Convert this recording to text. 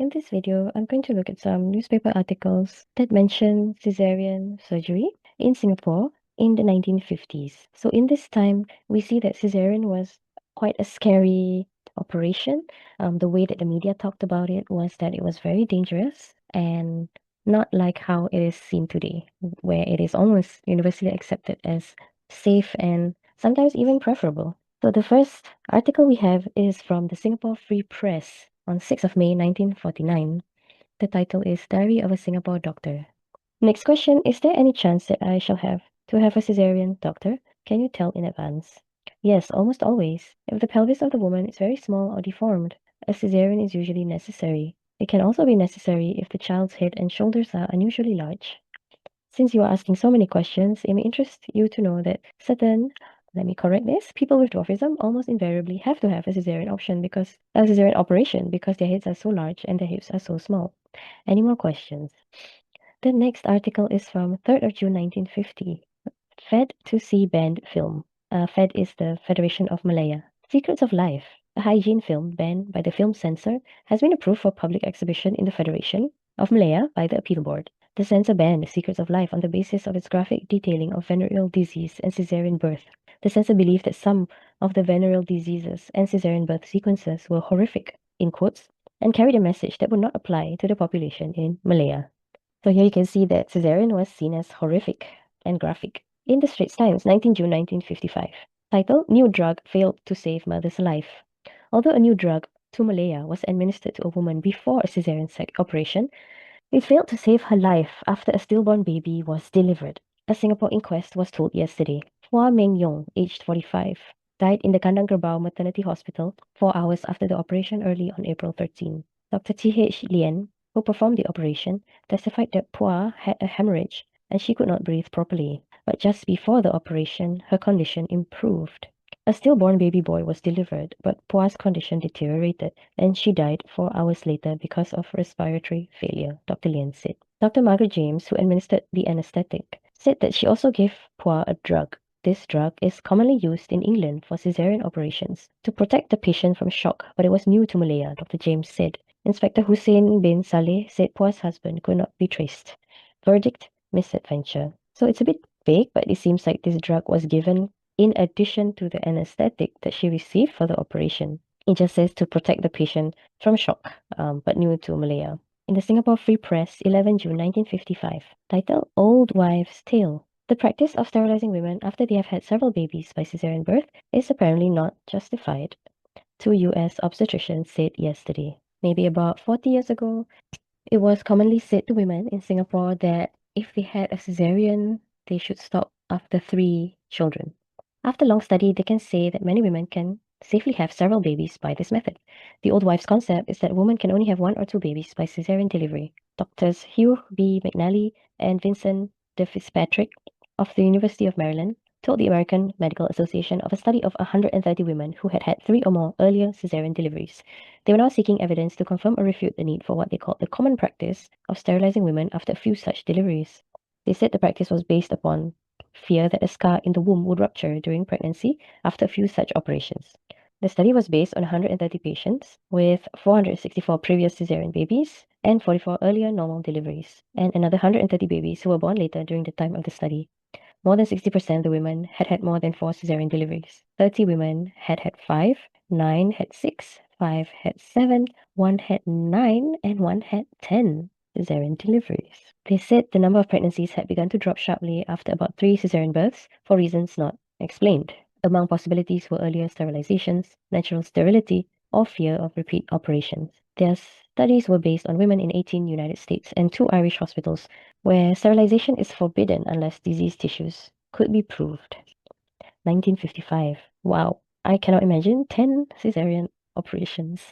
In this video, I'm going to look at some newspaper articles that mention cesarean surgery in Singapore in the 1950s. So in this time, we see that cesarean was quite a scary operation. The way that the media talked about it was that it was very dangerous and not like how it is seen today, where it is almost universally accepted as safe and sometimes even preferable. So the first article we have is from the Singapore Free Press on 6th of May 1949. The title is Diary of a Singapore Doctor. Next question, is there any chance that I shall have to have a cesarean, doctor? Can you tell in advance? Yes, almost always. If the pelvis of the woman is very small or deformed, a cesarean is usually necessary. It can also be necessary if the child's head and shoulders are unusually large. Since you are asking so many questions, it may interest you to know that let me correct this, people with dwarfism almost invariably have to have a cesarean operation because their heads are so large and their hips are so small. Any more questions? The next article is from 3rd of June 1950. Fed to see banned film. Fed is the Federation of Malaya. Secrets of Life, a hygiene film banned by the film censor, has been approved for public exhibition in the Federation of Malaya by the Appeal Board. The censor banned Secrets of Life on the basis of its graphic detailing of venereal disease and caesarean birth. The censor believed that some of the venereal diseases and caesarean birth sequences were horrific, in quotes, and carried a message that would not apply to the population in Malaya. So here you can see that caesarean was seen as horrific and graphic. In the Straits Times, 19 June 1955. Title, New Drug Failed to Save Mother's Life. Although a new drug, Malaya, was administered to a woman before a caesarean operation, it failed to save her life after a stillborn baby was delivered. A Singapore inquest was told yesterday. Hua Meng Yong, aged 45, died in the Kandang Gerbau Maternity Hospital 4 hours after the operation early on April 13. Dr. T.H. Lien, who performed the operation, testified that Pua had a hemorrhage and she could not breathe properly. But just before the operation, her condition improved. A stillborn baby boy was delivered, but Pua's condition deteriorated and she died 4 hours later because of respiratory failure, Dr. Lien said. Dr. Margaret James, who administered the anesthetic, said that she also gave Pua a drug. This drug is commonly used in England for caesarean operations to protect the patient from shock, but it was new to Malaya, Dr. James said. Inspector Hussein bin Saleh said Pua's husband could not be traced. Verdict, misadventure. So it's a bit vague, but it seems like this drug was given in addition to the anesthetic that she received for the operation. It just says to protect the patient from shock, but new to Malaya. In the Singapore Free Press, 11 June 1955, title Old Wives' Tale. The practice of sterilizing women after they have had several babies by cesarean birth is apparently not justified, two U.S. obstetricians said yesterday. Maybe about 40 years ago, it was commonly said to women in Singapore that if they had a cesarean, they should stop after 3 children. After long study, they can say that many women can safely have several babies by this method. The old wife's concept is that a woman can only have 1 or 2 babies by cesarean delivery. Doctors Hugh B. McNally and Vincent De Fitzpatrick of the University of Maryland told the American Medical Association of a study of 130 women who had had 3 or more earlier cesarean deliveries. They were now seeking evidence to confirm or refute the need for what they called the common practice of sterilizing women after a few such deliveries. They said the practice was based upon fear that a scar in the womb would rupture during pregnancy after a few such operations. The study was based on 130 patients with 464 previous cesarean babies and 44 earlier normal deliveries, and another 130 babies who were born later during the time of the study. More than 60% of the women had had more than 4 cesarean deliveries. 30 women had had 5, 9 had 6, 5 had 7, 1 had 9, and 1 had 10 cesarean deliveries. They said the number of pregnancies had begun to drop sharply after about 3 cesarean births for reasons not explained. Among possibilities were earlier sterilizations, natural sterility, or fear of repeat operations. Their studies were based on women in 18 United States and 2 Irish hospitals where sterilization is forbidden unless diseased tissues could be proved. 1955. Wow, I cannot imagine 10 cesarean operations.